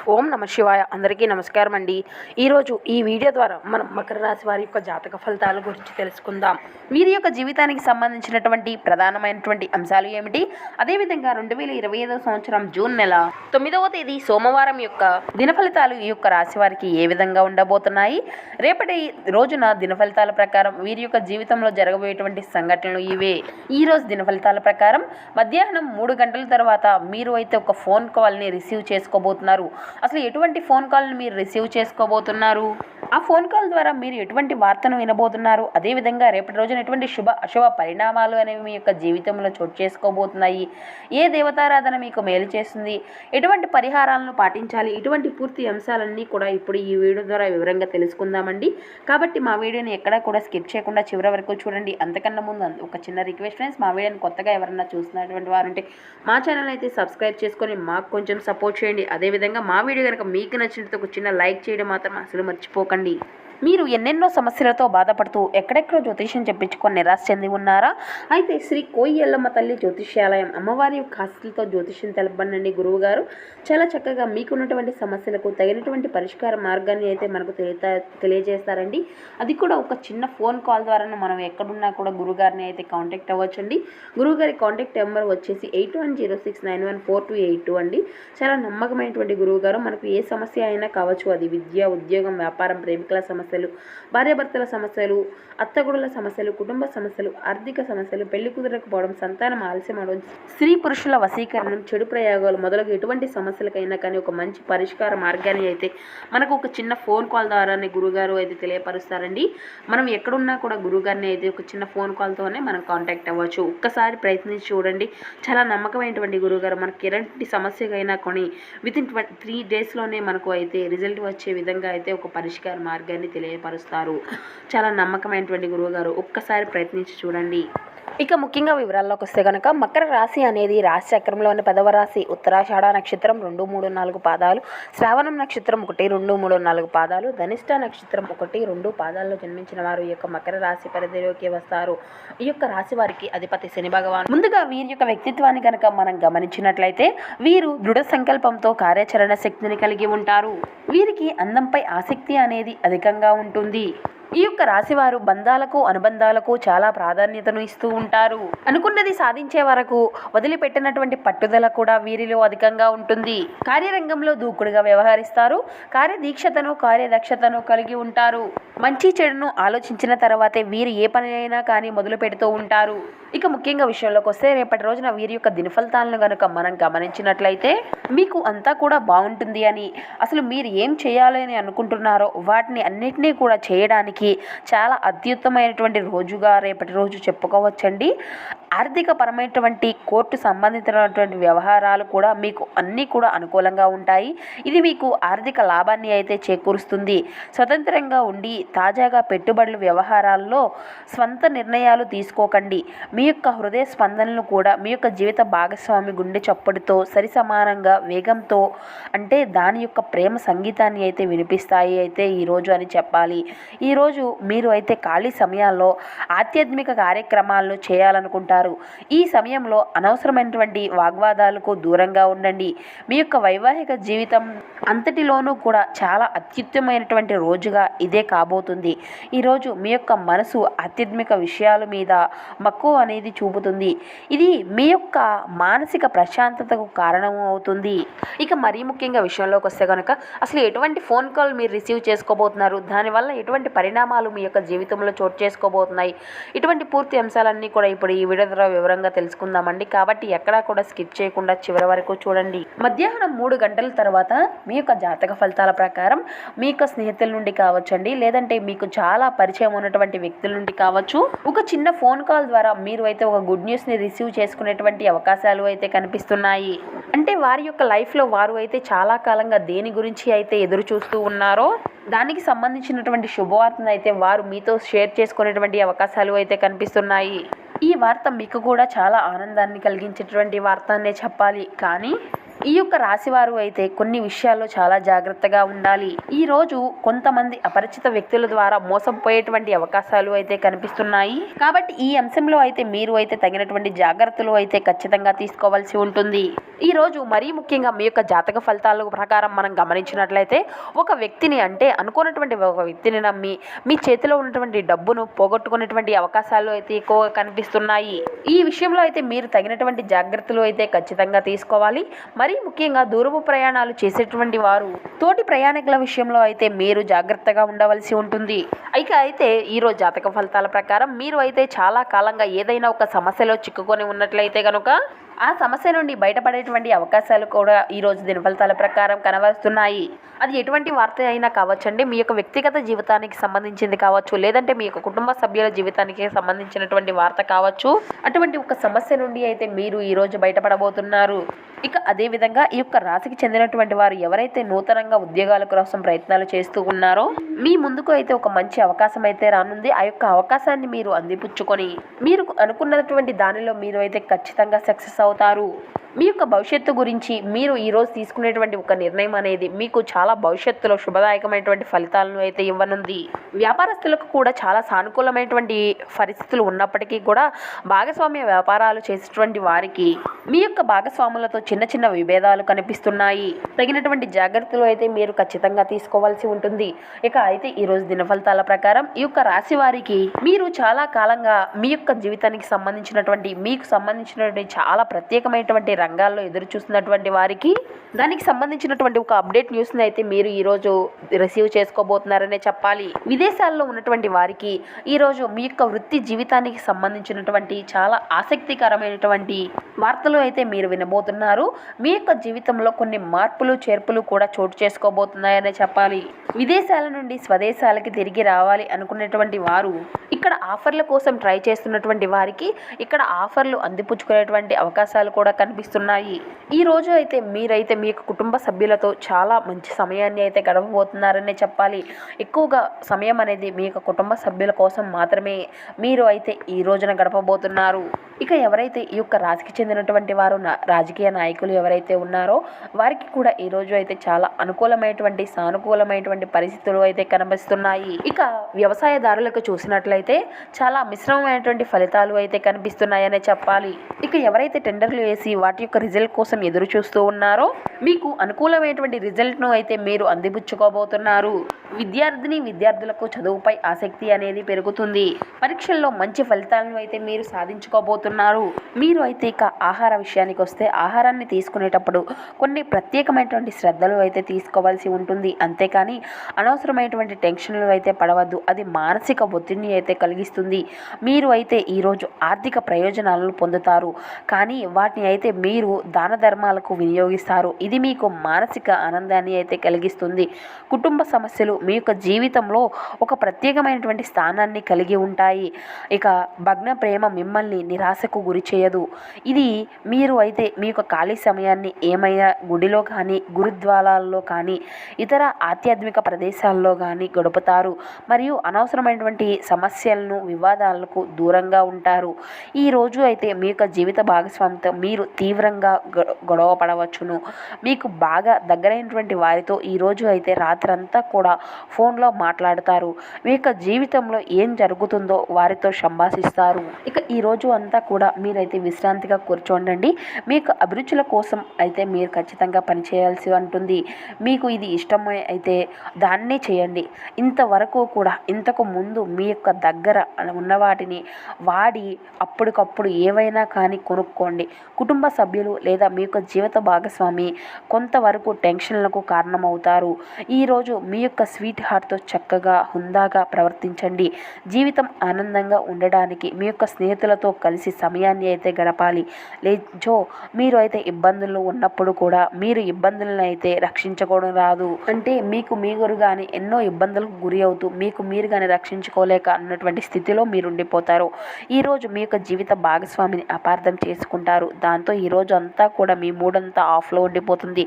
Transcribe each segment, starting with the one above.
ఓం నమ శివాయ. అందరికీ నమస్కారం అండి. ఈరోజు ఈ వీడియో ద్వారా మనం మకర రాశి వారి యొక్క జాతక ఫలితాల గురించి తెలుసుకుందాం. వీరి యొక్క జీవితానికి సంబంధించినటువంటి ప్రధానమైనటువంటి అంశాలు ఏమిటి, అదేవిధంగా 2025 సంవత్సరం జూన్ నెల 9వ తేదీ సోమవారం యొక్క దిన ఫలితాలు ఈ యొక్క రాశి వారికి ఏ విధంగా ఉండబోతున్నాయి, రేపటి రోజున దిన ఫలితాల ప్రకారం వీరి యొక్క జీవితంలో జరగబోయేటువంటి సంఘటనలు ఇవే. ఈ రోజు దిన ఫలితాల ప్రకారం మధ్యాహ్నం 3 గంటల తర్వాత మీరు అయితే ఒక ఫోన్ కాల్ని రిసీవ్ చేసుకోబోతున్నారు. అసలు ఎటువంటి ఫోన్ కాల్ని మీరు రిసీవ్ చేసుకోబోతున్నారు, ఆ ఫోన్ కాల్ ద్వారా మీరు ఎటువంటి వార్తను వినబోతున్నారు, అదేవిధంగా రేపటి రోజున ఎటువంటి శుభ అశుభ పరిణామాలు అనేవి మీ యొక్క జీవితంలో చోటు చేసుకోబోతున్నాయి, ఏ దేవతారాధన మీకు మేలు చేస్తుంది, ఎటువంటి పరిహారాలను పాటించాలి, ఇటువంటి పూర్తి అంశాలన్నీ కూడా ఇప్పుడు ఈ వీడియో ద్వారా వివరంగా తెలుసుకుందామండి. కాబట్టి మా వీడియోని ఎక్కడా కూడా స్కిప్ చేయకుండా చివరి వరకు చూడండి. అంతకన్నా ముందు ఒక చిన్న రిక్వెస్ట్ ఫ్రెండ్స్, మా వీడియోని కొత్తగా ఎవరన్నా చూస్తున్నటువంటి వారు ఉంటే మా ఛానల్ అయితే సబ్స్క్రైబ్ చేసుకొని మాకు కొంచెం సపోర్ట్ చేయండి. అదేవిధంగా మా వీడియో కనుక మీకు నచ్చినట్టు ఒక చిన్న లైక్ చేయడం మాత్రం అసలు మర్చిపోకండి. మీరు ఎన్నెన్నో సమస్యలతో బాధపడుతూ ఎక్కడెక్కడో జ్యోతిష్యం చెప్పించుకొని నిరాశ చెంది ఉన్నారా? అయితే శ్రీ కోయి ఎల్లమ్మ తల్లి జ్యోతిష్యాలయం అమ్మవారి యొక్క ఆస్తులతో జ్యోతిష్యం తెలపండి గురువు గారు చాలా చక్కగా మీకున్నటువంటి సమస్యలకు తగినటువంటి పరిష్కార మార్గాన్ని అయితే మనకు తెలియజేస్తారండి. అది కూడా ఒక చిన్న ఫోన్ కాల్ ద్వారా మనం ఎక్కడున్నా కూడా గురుగారిని అయితే కాంటాక్ట్ అవ్వచ్చండి. గురువుగారి కాంటాక్ట్ నెంబర్ వచ్చేసి 8106914282 అండి. చాలా నమ్మకమైనటువంటి గురువు గారు. మనకు ఏ సమస్య అయినా కావచ్చు, అది విద్య, ఉద్యోగం, వ్యాపారం, ప్రేమికుల సమస్యలు, భార్యాభర్తల సమస్యలు, అత్తగుడుల సమస్యలు, కుటుంబ సమస్యలు, ఆర్థిక సమస్యలు, పెళ్లి కుదరకపోవడం, సంతానం ఆలస్యం అవడం, స్త్రీ పురుషుల వశీకరణం, చెడు ప్రయోగాలు మొదలగు ఎటువంటి సమస్యలకైనా కానీ ఒక మంచి పరిష్కార మార్గాన్ని అయితే మనకు ఒక చిన్న ఫోన్ కాల్ ద్వారానే గురుగారు అయితే తెలియపరుస్తారండి. మనం ఎక్కడున్నా కూడా గురుగారిని అయితే ఒక చిన్న ఫోన్ కాల్తోనే మనం కాంటాక్ట్ అవ్వచ్చు. ఒక్కసారి ప్రయత్నించి చూడండి. చాలా నమ్మకమైనటువంటి గురుగారు. మనకి ఎలాంటి సమస్యకైనా కొని వితిన్ 3 డేస్లోనే మనకు అయితే రిజల్ట్ వచ్చే విధంగా అయితే ఒక పరిష్కార మార్గాన్ని తెలియపరుస్తారు. చాలా నమ్మకమైనటువంటి గురువుగారు. ఒక్కసారి ప్రయత్నించి చూడండి. ఇక ముఖ్యంగా వివరాల్లోకి వస్తే కనుక మకర రాశి అనేది రాశి చక్రంలోని 10వ రాశి. ఉత్తరాషాఢ నక్షత్రం 2, 3, 4 పాదాలు, శ్రావణం నక్షత్రం 1, 2, 3, 4 పాదాలు, ధనిష్ట నక్షత్రం 1, 2 పాదాల్లో జన్మించిన వారు ఈ యొక్క మకర రాశి పరిధిలోకి వస్తారు. ఈ యొక్క రాశి వారికి అధిపతి శని భగవాన్. ముందుగా వీరి యొక్క వ్యక్తిత్వాన్ని కనుక మనం గమనించినట్లయితే వీరు దృఢ సంకల్పంతో కార్యాచరణ శక్తిని కలిగి ఉంటారు. వీరికి అందంపై ఆసక్తి అనేది అధికంగా ఉంటుంది. ఈ యొక్క రాశివారు బంధాలకు, అనుబంధాలకు చాలా ప్రాధాన్యతను ఇస్తూ ఉంటారు. అనుకున్నది సాధించే వరకు వదిలిపెట్టినటువంటి పట్టుదల కూడా వీరిలో అధికంగా ఉంటుంది. కార్యరంగంలో దూకుడుగా వ్యవహరిస్తారు. కార్యదీక్షతను, కార్యదక్షతను కలిగి ఉంటారు. మంచి చెడును ఆలోచించిన తర్వాతే వీరు ఏ పని అయినా కానీ మొదలు పెడుతూ ఉంటారు. ఇక ముఖ్యంగా విషయంలోకి వస్తే రేపటి రోజున వీరి యొక్క దినఫలితాలను కనుక మనం గమనించినట్లయితే మీకు అంతా కూడా బాగుంటుంది అని, అసలు మీరు ఏం చేయాలని అనుకుంటున్నారో వాటిని అన్నిటినీ కూడా చేయడానికి చాలా అత్యుత్తమైనటువంటి రోజుగా రేపటి రోజు చెప్పుకోవచ్చండి. ఆర్థిక పరమైనటువంటి కోర్టు సంబంధించినటువంటి వ్యవహారాలు కూడా మీకు అన్నీ కూడా అనుకూలంగా ఉంటాయి. ఇది మీకు ఆర్థిక లాభాన్ని అయితే చేకూరుస్తుంది. స్వతంత్రంగా ఉండి తాజాగా పెట్టుబడుల వ్యవహారాల్లో స్వంత నిర్ణయాలు తీసుకోకండి. మీ యొక్క హృదయ స్పందనలు కూడా మీ యొక్క జీవిత భాగస్వామి గుండె చప్పుడుతో సరిసమానంగా వేగంతో, అంటే దాని యొక్క ప్రేమ సంగీతాన్ని అయితే వినిపిస్తాయి అయితే ఈరోజు అని చెప్పాలి. ఈరోజు మీరు అయితే ఖాళీ సమయాల్లో ఆధ్యాత్మిక కార్యక్రమాలను చేయాలనుకుంటారు. ఈ సమయంలో అనవసరమైనటువంటి వాగ్వాదాలకు దూరంగా ఉండండి. మీ యొక్క వైవాహిక జీవితం అంతటిలోనూ కూడా చాలా అత్యుత్తమైనటువంటి రోజుగా ఇదే కాబోతుంది. ఈరోజు మీ యొక్క మనసు ఆధ్యాత్మిక విషయాల మీద మక్కువ అనేది చూపుతుంది. ఇది మీ యొక్క మానసిక ప్రశాంతతకు కారణం అవుతుంది. ఇక మరీ ముఖ్యంగా విషయంలోకి వస్తే కనుక అసలు ఎటువంటి ఫోన్ కాల్ మీరు రిసీవ్ చేసుకోబోతున్నారు, దానివల్ల ఎటువంటి పరిణామాలు మీ యొక్క జీవితంలో చోటు చేసుకోబోతున్నాయి, ఇటువంటి పూర్తి అంశాలన్నీ కూడా ఇప్పుడు ఈ వీడియో ద్వారా వివరంగా తెలుసుకుందామండి. కాబట్టి ఎక్కడా కూడా స్కిప్ చేయకుండా చివరి వరకు చూడండి. మధ్యాహ్నం 3 గంటల తర్వాత మీ యొక్క జాతక ఫలితాల ప్రకారం మీ యొక్క స్నేహితుల నుండి కావచ్చండి, లేదంటే మీకు చాలా పరిచయం ఉన్నటువంటి వ్యక్తుల నుండి కావచ్చు, ఒక చిన్న ఫోన్ కాల్ ద్వారా మీరు అయితే ఒక గుడ్ న్యూస్ని రిసీవ్ చేసుకునేటువంటి అవకాశాలు అయితే కనిపిస్తున్నాయి. అంటే వారి యొక్క లైఫ్లో వారు అయితే చాలా కాలంగా దేని గురించి అయితే ఎదురు చూస్తూ ఉన్నారో దానికి సంబంధించినటువంటి శుభవార్తను అయితే వారు మీతో షేర్ చేసుకునేటువంటి అవకాశాలు అయితే కనిపిస్తున్నాయి. ఈ వార్త మీకు కూడా చాలా ఆనందాన్ని కలిగించేటువంటి వార్త అనే చెప్పాలి. కానీ ఈ యొక్క రాశివారు అయితే కొన్ని విషయాల్లో చాలా జాగ్రత్తగా ఉండాలి. ఈ రోజు కొంతమంది అపరిచిత వ్యక్తుల ద్వారా మోసం పోయేటువంటి అవకాశాలు అయితే కనిపిస్తున్నాయి. కాబట్టి ఈ అంశంలో అయితే మీరు అయితే తగినటువంటి జాగ్రత్తలు అయితే ఖచ్చితంగా తీసుకోవాల్సి ఉంటుంది. ఈ రోజు మరీ ముఖ్యంగా మీ యొక్క జాతక ఫలితాల ప్రకారం మనం గమనించినట్లయితే ఒక వ్యక్తిని అంటే అనుకున్నటువంటి ఒక వ్యక్తిని నమ్మి మీ చేతిలో ఉన్నటువంటి డబ్బును పోగొట్టుకునేటువంటి అవకాశాలు అయితే ఎక్కువగా కనిపిస్తున్నాయి. ఈ విషయంలో అయితే మీరు తగినటువంటి జాగ్రత్తలు అయితే ఖచ్చితంగా తీసుకోవాలి. మరీ ముఖ్యంగా దూరపు ప్రయాణాలు చేసేటువంటి వారు తోటి ప్రయాణికుల విషయంలో అయితే మీరు జాగ్రత్తగా ఉండవలసి ఉంటుంది. అయితే ఈరోజు జాతక ఫలితాల ప్రకారం మీరు అయితే చాలా కాలంగా ఏదైనా ఒక సమస్యలో చిక్కుకొని ఉన్నట్లయితే కనుక ఆ సమస్య నుండి బయటపడేటువంటి అవకాశాలు కూడా ఈరోజు దినఫలితాల ప్రకారం కనబరుస్తున్నాయి. అది ఎటువంటి వార్త అయినా కావచ్చండి, మీ యొక్క వ్యక్తిగత జీవితానికి సంబంధించింది కావచ్చు, లేదంటే మీ యొక్క కుటుంబ సభ్యుల జీవితానికి సంబంధించినటువంటి వార్త కావచ్చు. అటువంటి ఒక సమస్య నుండి అయితే మీరు ఈరోజు బయటపడబోతున్నారు. అదేవిధంగా ఈ యొక్క రాశికి చెందినటువంటి వారు ఎవరైతే నూతనంగా ఉద్యోగాల కోసం ప్రయత్నాలు చేస్తూ ఉన్నారో మీ ముందుకు అయితే ఒక మంచి అవకాశం అయితే రానుంది. ఆ యొక్క అవకాశాన్ని మీరు అందిపుచ్చుకొని మీరు అనుకున్నటువంటి దానిలో మీరు అయితే ఖచ్చితంగా సక్సెస్ అవుతారు. మీ యొక్క భవిష్యత్తు గురించి మీరు ఈరోజు తీసుకునేటువంటి ఒక నిర్ణయం అనేది మీకు చాలా భవిష్యత్తులో శుభదాయకమైనటువంటి ఫలితాలను అయితే ఇవ్వనుంది. వ్యాపారస్తులకు కూడా చాలా సానుకూలమైనటువంటి పరిస్థితులు ఉన్నప్పటికీ కూడా భాగస్వామ్య వ్యాపారాలు చేసేటువంటి వారికి మీ యొక్క భాగస్వాములతో చిన్న చిన్న విభేదాలు కనిపిస్తున్నాయి. తగినటువంటి జాగ్రత్తలు అయితే మీరు ఖచ్చితంగా తీసుకోవాల్సి ఉంటుంది. అయితే ఈరోజు దినఫలితాల ప్రకారం ఈ యొక్క రాశి వారికి మీరు చాలా కాలంగా మీ యొక్క జీవితానికి సంబంధించినటువంటి మీకు సంబంధించినటువంటి చాలా ప్రత్యేకమైనటువంటి రంగాల్లో ఎదురు చూస్తున్నటువంటి వారికి దానికి సంబంధించినటువంటి ఒక అప్డేట్ న్యూస్ని అయితే మీరు ఈరోజు రిసీవ్ చేసుకోబోతున్నారనే చెప్పాలి. విదేశాల్లో ఉన్నటువంటి వారికి ఈరోజు మీ యొక్క వృత్తి జీవితానికి సంబంధించినటువంటి చాలా ఆసక్తికరమైనటువంటి వార్తలు అయితే మీరు వినబోతున్నారు. మీ యొక్క జీవితంలో కొన్ని మార్పులు చేర్పులు కూడా చోటు చేసుకోబోతున్నాయనే చెప్పాలి. విదేశాల నుండి స్వదేశాలకి తిరిగి రావాలి అనుకునేటువంటి వారు ఇక్కడ ఆఫర్ల కోసం ట్రై చేస్తున్నటువంటి వారికి ఇక్కడ ఆఫర్లు అందిపుచ్చుకునేటువంటి అవకాశాలు కూడా కనిపిస్తున్నాయి. ఈ రోజు అయితే మీరైతే మీ యొక్క కుటుంబ సభ్యులతో చాలా మంచి సమయాన్ని అయితే గడపబోతున్నారనే చెప్పాలి. ఎక్కువగా సమయం అనేది మీ యొక్క కుటుంబ సభ్యుల కోసం మాత్రమే మీరు అయితే ఈ రోజున గడపబోతున్నారు. ఎవరైతే ఈ యొక్క రాశికి చెందినటువంటి వారు రాజకీయ నాయకులు ఎవరైతే ఉన్నారో వారికి కూడా ఈ రోజు అయితే చాలా అనుకూలమైనటువంటి సానుకూలమైనటువంటి పరిస్థితులు అయితే కనిపిస్తున్నాయి. వ్యవసాయదారులకు చూసినట్లయితే చాలా మిశ్రమమైనటువంటి ఫలితాలు అయితే కనిపిస్తున్నాయనే చెప్పాలి. ఎవరైతే టెండర్లు వేసి వాటి యొక్క రిజల్ట్ కోసం ఎదురు చూస్తూ ఉన్నారో మీకు అనుకూలమైనటువంటి రిజల్ట్ను అయితే మీరు అందిపుచ్చుకోబోతున్నారు. విద్యార్థులకు చదువుపై ఆసక్తి అనేది పెరుగుతుంది. పరీక్షల్లో మంచి ఫలితాలను అయితే మీరు సాధించుకోబోతున్నారు. మీరు అయితే ఆహార విషయానికి వస్తే ఆహారాన్ని తీసుకునేటప్పుడు కొన్ని ప్రత్యేకమైనటువంటి శ్రద్ధలు అయితే తీసుకోవాల్సి ఉంటుంది. అంతేకాని అనవసరమైనటువంటి టెన్షన్లు అయితే పడవద్దు. అది మానసిక ఒత్తిడిని అయితే కలిగిస్తుంది. మీరు అయితే ఈరోజు ఆర్థిక ప్రయోజనాలను పొందుతారు, కానీ వాటిని అయితే మీరు దాన ధర్మాలకు వినియోగిస్తారు. ఇది మీకు మానసిక ఆనందాన్ని అయితే కలిగిస్తుంది. కుటుంబ సమస్యలు మీ యొక్క జీవితంలో ఒక ప్రత్యేకమైనటువంటి స్థానాన్ని కలిగి ఉంటాయి. భగ్న ప్రేమ మిమ్మల్ని నిరాశకు గురి చేయదు. ఇది మీరు అయితే మీ యొక్క ఖాళీ సమయాన్ని ఏమైనా గుడిలో కానీ గురుద్వారాల్లో కానీ ఇతర ఆధ్యాత్మిక ప్రదేశాల్లో కానీ గడుపుతారు. మరియు అనవసరమైనటువంటి సమస్యలను వివాదాలకు దూరంగా ఉంటారు. ఈ రోజు అయితే మీ యొక్క జీవిత భాగస్వామితో మీరు తీవ్రంగా గొడవ పడవచ్చును. మీకు బాగా దగ్గరైనటువంటి వారితో ఈరోజు అయితే రాత్రంతా కూడా ఫోన్లో మాట్లాడతారు. మీ యొక్క జీవితంలో ఏం జరుగుతుందో వారితో సంభాషిస్తారు. ఈరోజు అంతా కూడా మీరైతే విశ్రాంతిగా కూర్చోండి. మీకు అభిరుచుల కోసం అయితే మీరు ఖచ్చితంగా పనిచేయాల్సి ఉంటుంది. మీకు ఇది ఇష్టమే అయితే దాన్నే చేయండి. ఇంతవరకు కూడా ఇంతకు ముందు మీ యొక్క దగ్గర ఉన్న వాటిని వాడి అప్పటికప్పుడు ఏవైనా కానీ కొనుక్కోండి. కుటుంబ సభ్యులు లేదా మీ యొక్క జీవిత భాగస్వామి కొంతవరకు టెన్షన్లకు కారణమవుతారు. ఈరోజు మీ యొక్క స్వీట్ హార్ట్తో చక్కగా హుందాగా ప్రవర్తించండి. జీవితం ఆనందంగా ఉండడానికి మీ యొక్క స్నేహితులతో కలిసి సమయాన్ని అయితే గడపాలి. లేజో మీరు అయితే ఇబ్బందులు ఉన్నప్పుడు కూడా మీరు ఇబ్బందులను అయితే రక్షించుకోవడం రాదు. అంటే మీకు మీరుగానే ఎన్నో ఇబ్బందులకు గురి అవుతూ మీకు మీరు కానీ రక్షించుకోలేక అన్నటువంటి స్థితిలో మీరు ఉండిపోతారు. ఈరోజు మీ యొక్క జీవిత భాగస్వామిని అపార్థం చేసుకుంటారు. ఉంటారు. దాంతో ఈరోజు అంతా కూడా మీ మూడంతా ఆఫ్లో ఉండిపోతుంది.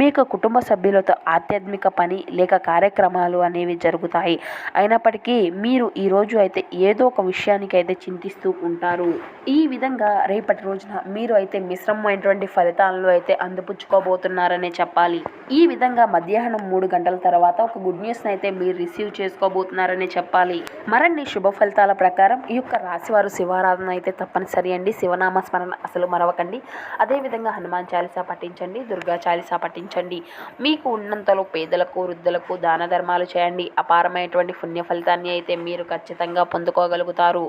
మీకు కుటుంబ సభ్యులతో ఆధ్యాత్మిక పని లేక కార్యక్రమాలు అనేవి జరుగుతాయి. అయినప్పటికీ మీరు ఈరోజు అయితే ఏదో ఒక విషయానికి అయితే చింతిస్తూ ఉంటారు. ఈ విధంగా రేపటి రోజున మీరు అయితే మిశ్రమమైనటువంటి ఫలితాలను అయితే అందిపుచ్చుకోబోతున్నారనే చెప్పాలి. ఈ విధంగా మధ్యాహ్నం 3 గంటల తర్వాత ఒక గుడ్ న్యూస్ని అయితే మీరు రిసీవ్ చేసుకోబోతున్నారనే చెప్పాలి. మరిన్ని శుభ ఫలితాల ప్రకారం ఈ యొక్క రాశివారు శివారాధన అయితే తప్పనిసరి అండి. శివనామ స్మరణ అసలు మరవకండి. అదేవిధంగా హనుమాన్ చాలీసా పఠించండి, దుర్గా చాలీసా పఠించండి. మీకు ఉన్నంతలో పేదలకు, వృద్ధులకు దాన ధర్మాలు చేయండి. అపారమైనటువంటి పుణ్య ఫలితాన్ని అయితే మీరు ఖచ్చితంగా పొందుకోగలుగుతారు.